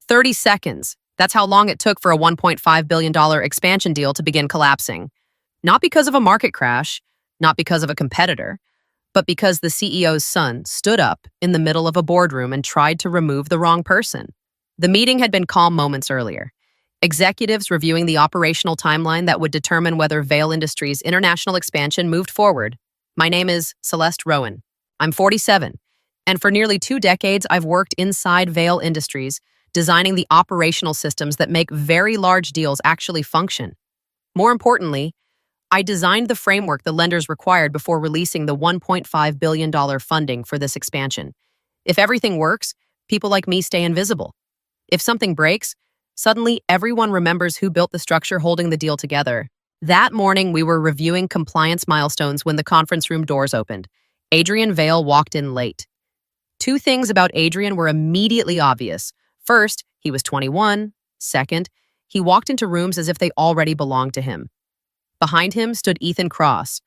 30 seconds. That's how long it took for a $1.5 billion expansion deal to begin collapsing. Not because of a market crash, not because of a competitor, but because the CEO's son stood up in the middle of a boardroom and tried to remove the wrong person. The meeting had been calm moments earlier. Executives reviewing the operational timeline that would determine whether Vail Industries' international expansion moved forward. My name is Celeste Rowan. I'm 47, and for nearly 2 decades I've worked inside Vail Industries, designing the operational systems that make very large deals actually function. More importantly, I designed the framework the lenders required before releasing the $1.5 billion funding for this expansion. If everything works, people like me stay invisible. If something breaks, suddenly everyone remembers who built the structure holding the deal together. That morning, we were reviewing compliance milestones when the conference room doors opened. Adrian Vail walked in late. 2 things about Adrian were immediately obvious. First, he was 21. Second, he walked into rooms as if they already belonged to him. Behind him stood Ethan Cross,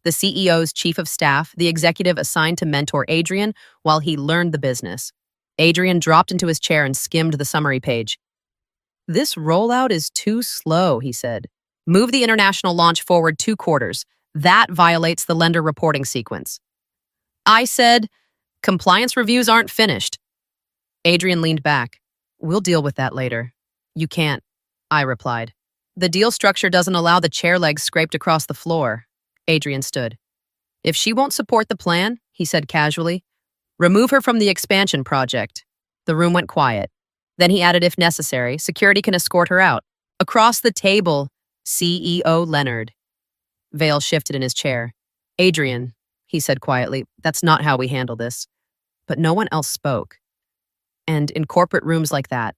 the CEO's chief of staff, the executive assigned to mentor Adrian while he learned the business. Adrian dropped into his chair and skimmed the summary page. "This rollout is too slow," he said. "Move the international launch forward 2 quarters. That violates the lender reporting sequence." I said, "Compliance reviews aren't finished." Adrian leaned back. "We'll deal with that later." "You can't," I replied. "The deal structure doesn't allow the chair legs scraped across the floor." Adrian stood. "If she won't support the plan," he said casually, "remove her from the expansion project." The room went quiet. Then he added, "If necessary, security can escort her out." Across the table, CEO Leonard. Vail shifted in his chair. "Adrian," he said quietly, "that's not how we handle this." But no one else spoke. And in corporate rooms like that,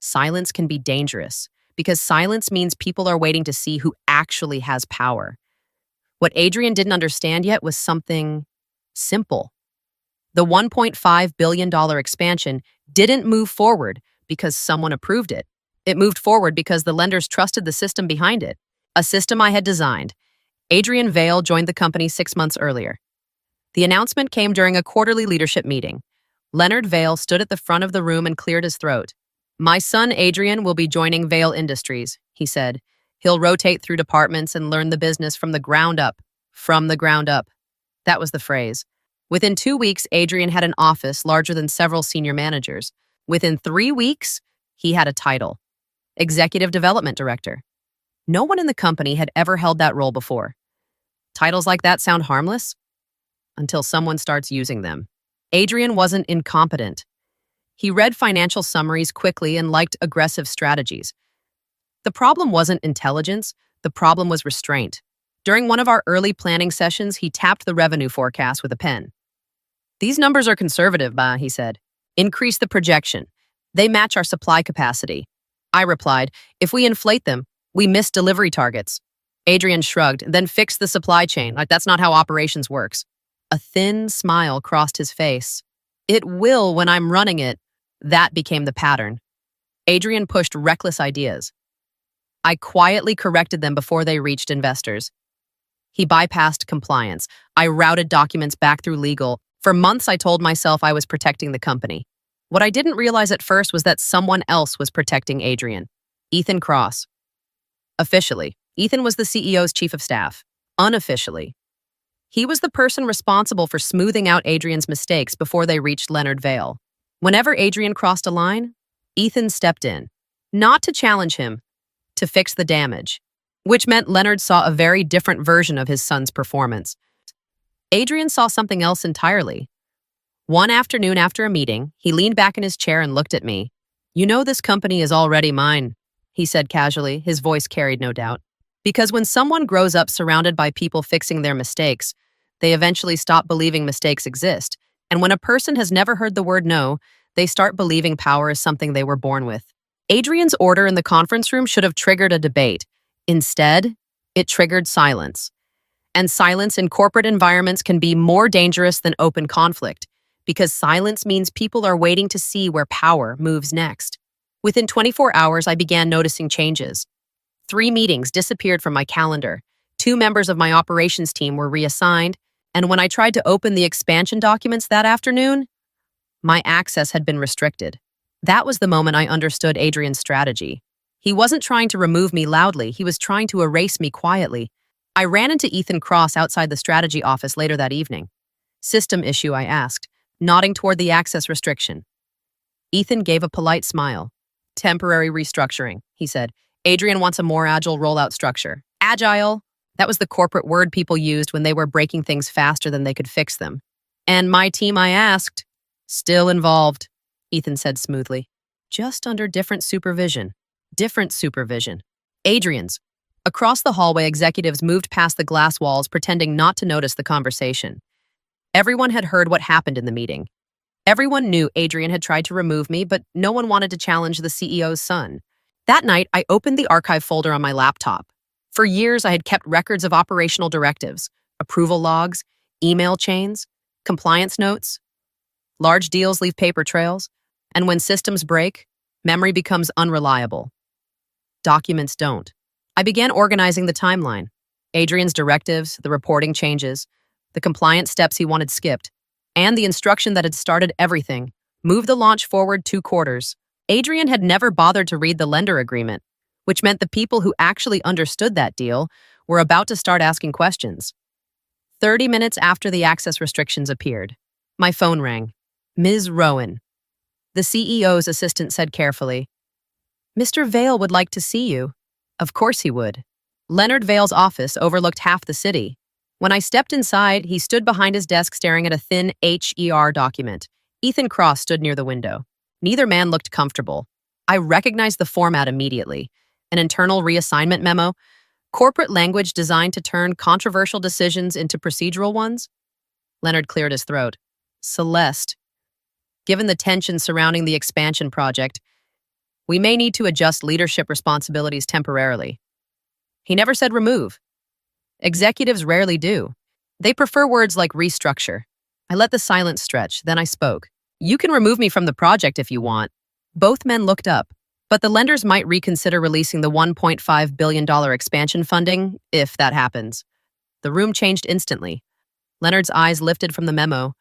silence can be dangerous, because silence means people are waiting to see who actually has power. What Adrian didn't understand yet was something simple. The $1.5 billion expansion didn't move forward because someone approved it. It moved forward because the lenders trusted the system behind it, a system I had designed. Adrian Vail joined the company 6 months earlier. The announcement came during a quarterly leadership meeting. Leonard Vail stood at the front of the room and cleared his throat. "My son Adrian will be joining Vail Industries," he said. "He'll rotate through departments and learn the business from the ground up." From the ground up. That was the phrase. Within 2 weeks, Adrian had an office larger than several senior managers. Within 3 weeks, he had a title. Executive Development Director. No one in the company had ever held that role before. Titles like that sound harmless until someone starts using them. Adrian wasn't incompetent. He read financial summaries quickly and liked aggressive strategies. The problem wasn't intelligence, the problem was restraint. During one of our early planning sessions, he tapped the revenue forecast with a pen. "These numbers are conservative, he said. "Increase the projection. They match our supply capacity." I replied, "If we inflate them, we miss delivery targets." Adrian shrugged, "Then fix the supply chain. That's not how operations works." A thin smile crossed his face. "It will when I'm running it." That became the pattern. Adrian pushed reckless ideas. I quietly corrected them before they reached investors. He bypassed compliance. I routed documents back through legal. For months, I told myself I was protecting the company. What I didn't realize at first was that someone else was protecting Adrian. Ethan Cross. Officially, Ethan was the CEO's chief of staff. Unofficially, he was the person responsible for smoothing out Adrian's mistakes before they reached Leonard Vail. Whenever Adrian crossed a line, Ethan stepped in. Not to challenge him, to fix the damage. Which meant Leonard saw a very different version of his son's performance. Adrian saw something else entirely. One afternoon after a meeting, he leaned back in his chair and looked at me. "You know this company is already mine," he said casually, his voice carried no doubt. Because when someone grows up surrounded by people fixing their mistakes, they eventually stop believing mistakes exist. And when a person has never heard the word no, they start believing power is something they were born with. Adrian's order in the conference room should have triggered a debate. Instead, it triggered silence. And silence in corporate environments can be more dangerous than open conflict, because silence means people are waiting to see where power moves next. Within 24 hours, I began noticing changes. 3 meetings disappeared from my calendar. 2 members of my operations team were reassigned, and when I tried to open the expansion documents that afternoon, my access had been restricted. That was the moment I understood Adrian's strategy. He wasn't trying to remove me loudly, he was trying to erase me quietly. I ran into Ethan Cross outside the strategy office later that evening. System issue, I asked, nodding toward the access restriction. Ethan gave a polite smile. Temporary restructuring, he said. Adrian wants a more agile rollout structure. Agile? That was the corporate word people used when they were breaking things faster than they could fix them. And my team, I asked, still involved, Ethan said smoothly. Just under different supervision. Different supervision. Adrian's. Across the hallway, executives moved past the glass walls, pretending not to notice the conversation. Everyone had heard what happened in the meeting. Everyone knew Adrian had tried to remove me, but no one wanted to challenge the CEO's son. That night, I opened the archive folder on my laptop. For years, I had kept records of operational directives, approval logs, email chains, compliance notes. Large deals leave paper trails, and when systems break, memory becomes unreliable. Documents don't. I began organizing the timeline. Adrian's directives, the reporting changes, the compliance steps he wanted skipped, and the instruction that had started everything, moved the launch forward 2 quarters. Adrian had never bothered to read the lender agreement, which meant the people who actually understood that deal were about to start asking questions. 30 minutes after the access restrictions appeared, my phone rang. Ms. Rowan. The CEO's assistant said carefully, Mr. Vale would like to see you. Of course he would. Leonard Vale's office overlooked half the city. When I stepped inside, he stood behind his desk staring at a thin HER document. Ethan Cross stood near the window. Neither man looked comfortable. I recognized the format immediately. An internal reassignment memo, corporate language designed to turn controversial decisions into procedural ones. Leonard cleared his throat. Celeste. Given the tension surrounding the expansion project, we may need to adjust leadership responsibilities temporarily. He never said remove. Executives rarely do. They prefer words like restructure. I let the silence stretch, then I spoke. You can remove me from the project if you want. Both men looked up, but the lenders might reconsider releasing the $1.5 billion expansion funding, if that happens. The room changed instantly. Leonard's eyes lifted from the memo.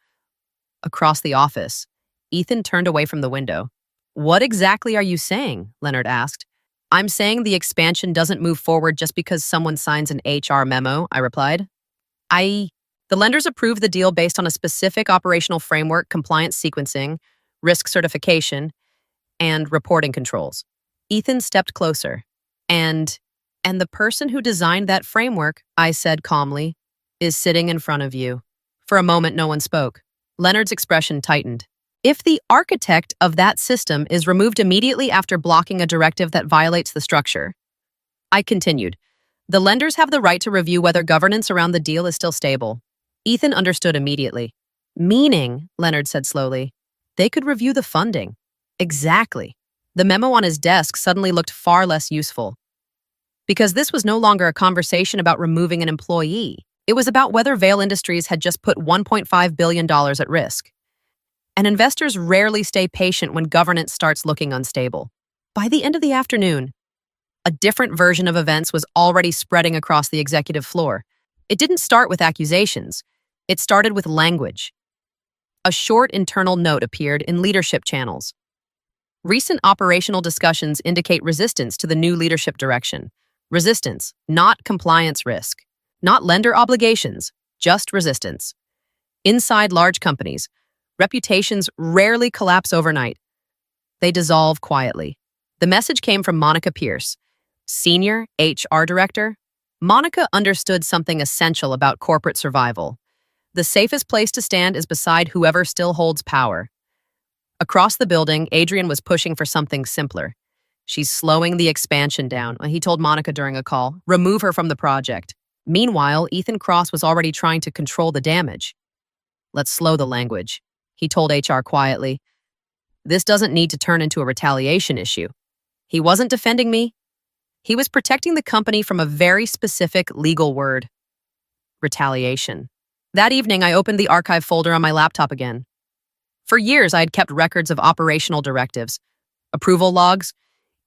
Across the office, Ethan turned away from the window. What exactly are you saying? Leonard asked. I'm saying the expansion doesn't move forward just because someone signs an HR memo, I replied. The lenders approved the deal based on a specific operational framework, compliance sequencing, risk certification, and reporting controls. Ethan stepped closer. And the person who designed that framework, I said calmly, is sitting in front of you. For a moment, no one spoke. Leonard's expression tightened. If the architect of that system is removed immediately after blocking a directive that violates the structure, I continued, the lenders have the right to review whether governance around the deal is still stable. Ethan understood immediately. Meaning, Leonard said slowly, they could review the funding. Exactly. The memo on his desk suddenly looked far less useful. Because this was no longer a conversation about removing an employee. It was about whether Vale Industries had just put $1.5 billion at risk. And investors rarely stay patient when governance starts looking unstable. By the end of the afternoon, a different version of events was already spreading across the executive floor. It didn't start with accusations. It started with language. A short internal note appeared in leadership channels. Recent operational discussions indicate resistance to the new leadership direction. Resistance, not compliance risk. Not lender obligations, just resistance. Inside large companies, reputations rarely collapse overnight. They dissolve quietly. The message came from Monica Pierce, Senior HR Director. Monica understood something essential about corporate survival. The safest place to stand is beside whoever still holds power. Across the building, Adrian was pushing for something simpler. She's slowing the expansion down, he told Monica during a call. Remove her from the project. Meanwhile, Ethan Cross was already trying to control the damage. Let's slow the language, he told HR quietly. This doesn't need to turn into a retaliation issue. He wasn't defending me. He was protecting the company from a very specific legal word. Retaliation. That evening, I opened the archive folder on my laptop again. For years, I had kept records of operational directives, approval logs,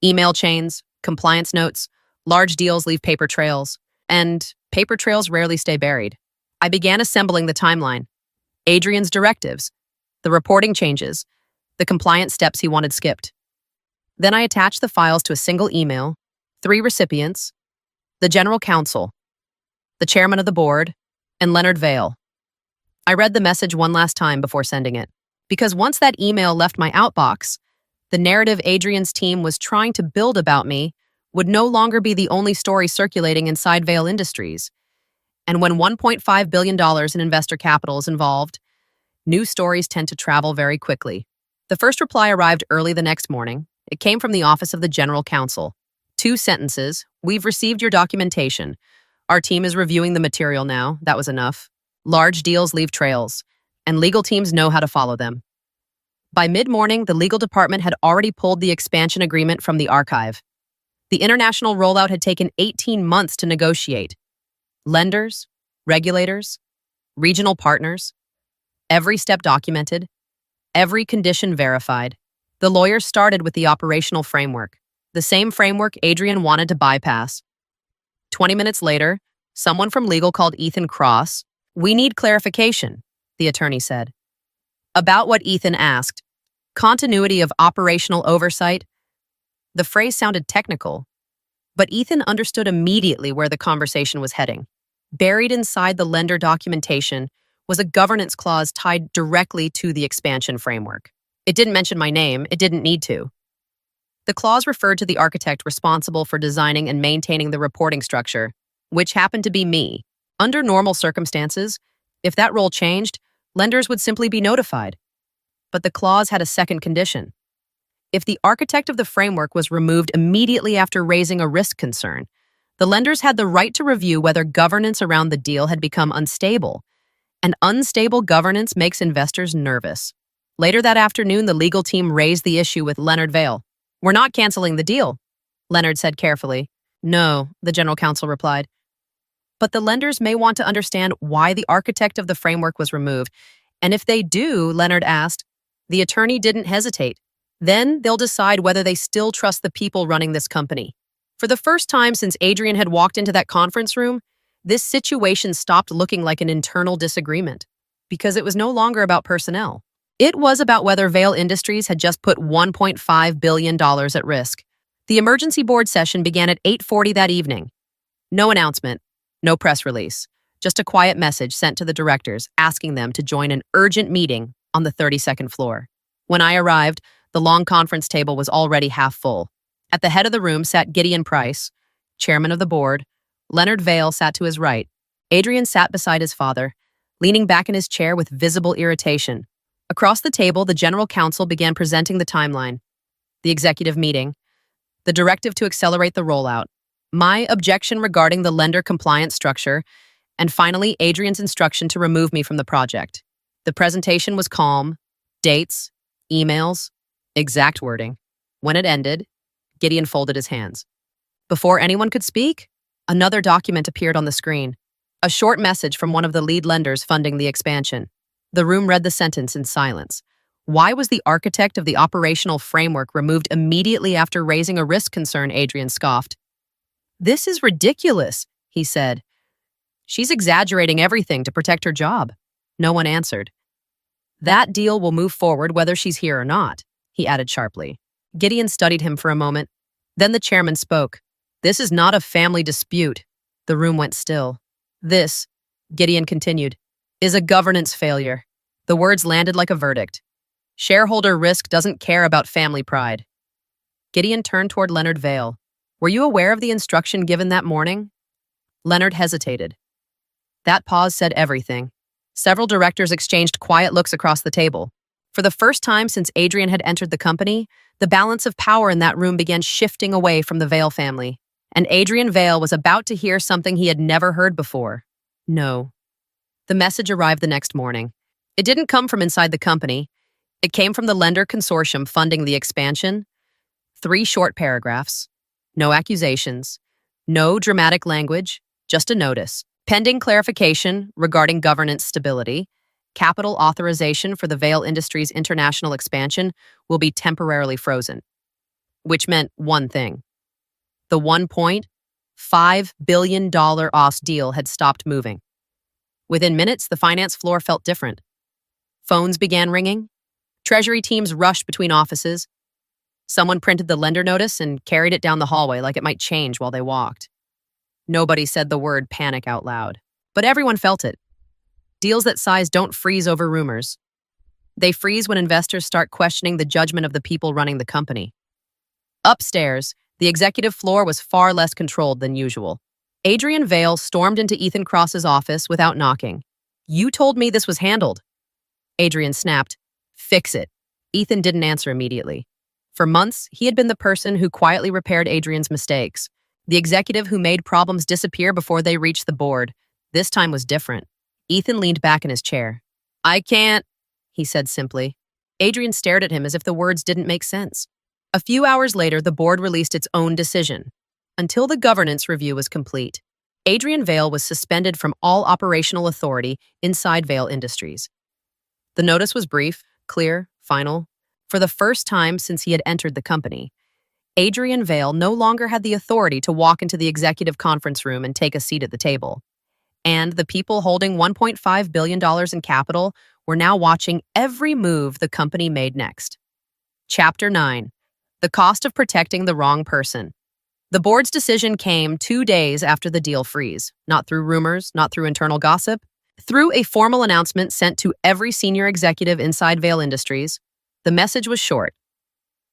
email chains, compliance notes. Large deals leave paper trails, and paper trails rarely stay buried. I began assembling the timeline. Adrian's directives, the reporting changes, the compliance steps he wanted skipped. Then I attached the files to a single email, 3 recipients, the general counsel, the chairman of the board, and Leonard Vail. I read the message one last time before sending it, because once that email left my outbox, the narrative Adrian's team was trying to build about me would no longer be the only story circulating inside Vail Industries. And when $1.5 billion in investor capital is involved, new stories tend to travel very quickly. The first reply arrived early the next morning. It came from the office of the general counsel. 2 sentences. "We've received your documentation. Our team is reviewing the material now." That was enough. Large deals leave trails, and legal teams know how to follow them. By mid-morning, the legal department had already pulled the expansion agreement from the archive. The international rollout had taken 18 months to negotiate. Lenders, regulators, regional partners, every step documented, every condition verified. The lawyers started with the operational framework, the same framework Adrian wanted to bypass. 20 minutes later, someone from legal called Ethan Cross. "We need clarification," the attorney said. About what Ethan asked. Continuity of operational oversight. The phrase sounded technical, but Ethan understood immediately where the conversation was heading. Buried inside the lender documentation was a governance clause tied directly to the expansion framework. It didn't mention my name. It didn't need to. The clause referred to the architect responsible for designing and maintaining the reporting structure, which happened to be me. Under normal circumstances, if that role changed, lenders would simply be notified. But the clause had a second condition. If the architect of the framework was removed immediately after raising a risk concern, the lenders had the right to review whether governance around the deal had become unstable. And unstable governance makes investors nervous. Later that afternoon, the legal team raised the issue with Leonard Vail. "We're not canceling the deal," Leonard said carefully. "No," the general counsel replied. "But the lenders may want to understand why the architect of the framework was removed. And if they do," Leonard asked, the attorney didn't hesitate. "Then they'll decide whether they still trust the people running this company." For the first time since Adrian had walked into that conference room, this situation stopped looking like an internal disagreement, because it was no longer about personnel. It was about whether Vail Industries had just put $1.5 billion at risk. The emergency board session began at 8:40 that evening. No announcement, no press release, just a quiet message sent to the directors asking them to join an urgent meeting on the 32nd floor. When I arrived, the long conference table was already half full. At the head of the room sat Gideon Price, chairman of the board. Leonard Vail sat to his right. Adrian sat beside his father, leaning back in his chair with visible irritation. Across the table, the general counsel began presenting the timeline, the executive meeting, the directive to accelerate the rollout, my objection regarding the lender compliance structure, and finally, Adrian's instruction to remove me from the project. The presentation was calm, dates, emails, exact wording. When it ended, Gideon folded his hands. Before anyone could speak, another document appeared on the screen, a short message from one of the lead lenders funding the expansion. The room read the sentence in silence. Why was the architect of the operational framework removed immediately after raising a risk concern? Adrian scoffed. "This is ridiculous," he said. "She's exaggerating everything to protect her job." No one answered. "That deal will move forward whether she's here or not," he added sharply. Gideon studied him for a moment. Then the chairman spoke. "This is not a family dispute." The room went still. "This," Gideon continued, "is a governance failure." The words landed like a verdict. Shareholder risk doesn't care about family pride. Gideon turned toward Leonard Vail. "Were you aware of the instruction given that morning?" Leonard hesitated. That pause said everything. Several directors exchanged quiet looks across the table. For the first time since Adrian had entered the company, the balance of power in that room began shifting away from the Vail family. And Adrian Vail was about to hear something he had never heard before. No. The message arrived the next morning. It didn't come from inside the company. It came from the lender consortium funding the expansion. 3 short paragraphs. No accusations. No dramatic language. Just a notice. Pending clarification regarding governance stability, capital authorization for the Vail Industries international expansion will be temporarily frozen. Which meant one thing. The $1.5 billion OS deal had stopped moving. Within minutes, the finance floor felt different. Phones began ringing. Treasury teams rushed between offices. Someone printed the lender notice and carried it down the hallway like it might change while they walked. Nobody said the word panic out loud, but everyone felt it. Deals that size don't freeze over rumors. They freeze when investors start questioning the judgment of the people running the company. Upstairs, the executive floor was far less controlled than usual. Adrian Vale stormed into Ethan Cross's office without knocking. "You told me this was handled." Adrian snapped, "Fix it." Ethan didn't answer immediately. For months, he had been the person who quietly repaired Adrian's mistakes, the executive who made problems disappear before they reached the board. This time was different. Ethan leaned back in his chair. "I can't," he said simply. Adrian stared at him as if the words didn't make sense. A few hours later, the board released its own decision. Until the governance review was complete, Adrian Vale was suspended from all operational authority inside Vale Industries. The notice was brief, clear, final. For the first time since he had entered the company, Adrian Vale no longer had the authority to walk into the executive conference room and take a seat at the table. And the people holding $1.5 billion in capital were now watching every move the company made next. Chapter 9. The Cost of Protecting the Wrong Person. The board's decision came 2 days after the deal freeze, not through rumors, not through internal gossip, through a formal announcement sent to every senior executive inside Vale Industries. The message was short.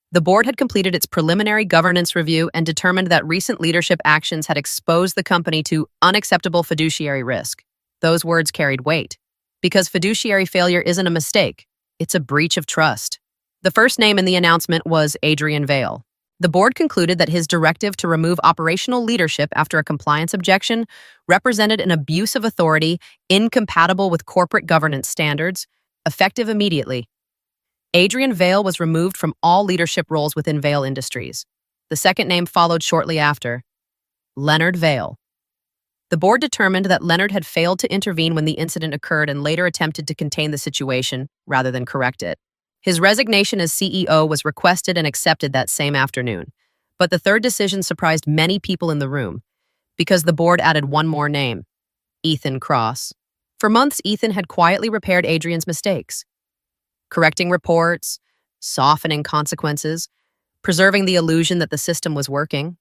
The board had completed its preliminary governance review and determined that recent leadership actions had exposed the company to unacceptable fiduciary risk. Those words carried weight, because fiduciary failure isn't a mistake, it's a breach of trust. The first name in the announcement was Adrian Vale. The board concluded that his directive to remove operational leadership after a compliance objection represented an abuse of authority incompatible with corporate governance standards, effective immediately. Adrian Vale was removed from all leadership roles within Vale Industries. The second name followed shortly after, Leonard Vale. The board determined that Leonard had failed to intervene when the incident occurred and later attempted to contain the situation rather than correct it. His resignation as CEO was requested and accepted that same afternoon. But the third decision surprised many people in the room, because the board added one more name, Ethan Cross. For months, Ethan had quietly repaired Adrian's mistakes, correcting reports, softening consequences, preserving the illusion that the system was working.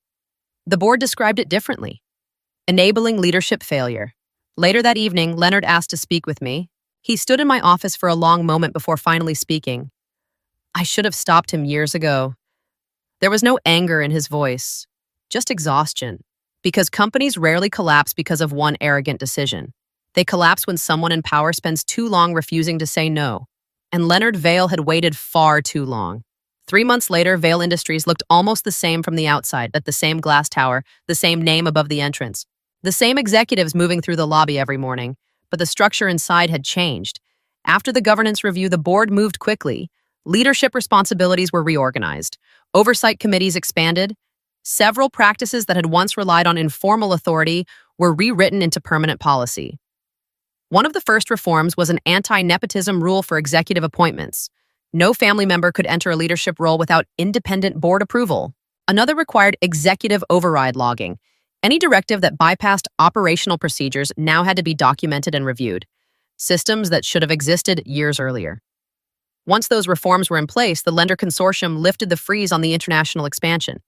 The board described it differently, enabling leadership failure. Later that evening, Leonard asked to speak with me. He stood in my office for a long moment before finally speaking. I should have stopped him years ago. There was no anger in his voice, just exhaustion, because companies rarely collapse because of one arrogant decision. They collapse when someone in power spends too long refusing to say no. And Leonard Vale had waited far too long. 3 months later, Vale Industries looked almost the same from the outside, at the same glass tower, the same name above the entrance, the same executives moving through the lobby every morning, but the structure inside had changed. After the governance review, the board moved quickly. Leadership responsibilities were reorganized. Oversight committees expanded. Several practices that had once relied on informal authority were rewritten into permanent policy. One of the first reforms was an anti-nepotism rule for executive appointments. No family member could enter a leadership role without independent board approval. Another required executive override logging. Any directive that bypassed operational procedures now had to be documented and reviewed, systems that should have existed years earlier. Once those reforms were in place, the lender consortium lifted the freeze on the international expansion.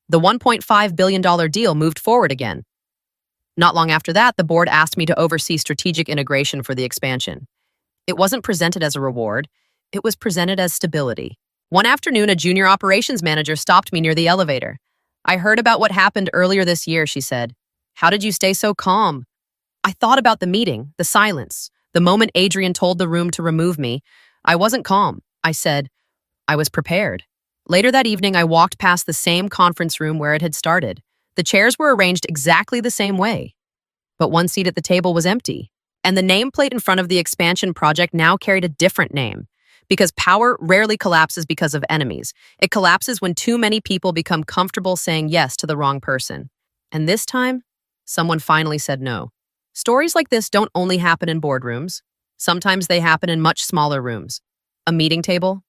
The $1.5 billion deal moved forward again. Not long after that, the board asked me to oversee strategic integration for the expansion. It wasn't presented as a reward. It was presented as stability. One afternoon, a junior operations manager stopped me near the elevator. I heard about what happened earlier this year, she said. How did you stay so calm? I thought about the meeting, the silence, the moment Adrian told the room to remove me. I wasn't calm. I said, I was prepared. Later that evening, I walked past the same conference room where it had started. The chairs were arranged exactly the same way. But one seat at the table was empty. And the nameplate in front of the expansion project now carried a different name. Because power rarely collapses because of enemies. It collapses when too many people become comfortable saying yes to the wrong person. And this time, someone finally said no. Stories like this don't only happen in boardrooms. Sometimes they happen in much smaller rooms. A meeting table,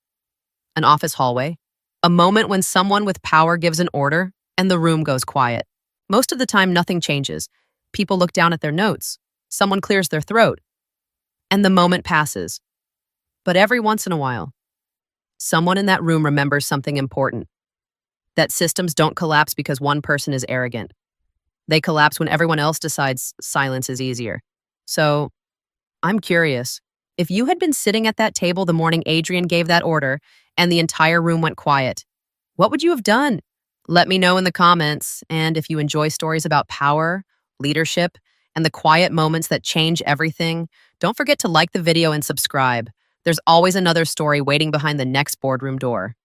an office hallway, a moment when someone with power gives an order and the room goes quiet. Most of the time, nothing changes. People look down at their notes. Someone clears their throat. And the moment passes. But every once in a while, Someone in that room remembers something important, that systems don't collapse because one person is arrogant. They collapse when everyone else decides silence is easier. So, I'm curious. If you had been sitting at that table the morning Adrian gave that order and the entire room went quiet, what would you have done? Let me know in the comments. And if you enjoy stories about power, leadership, and the quiet moments that change everything, don't forget to like the video and subscribe. There's always another story waiting behind the next boardroom door.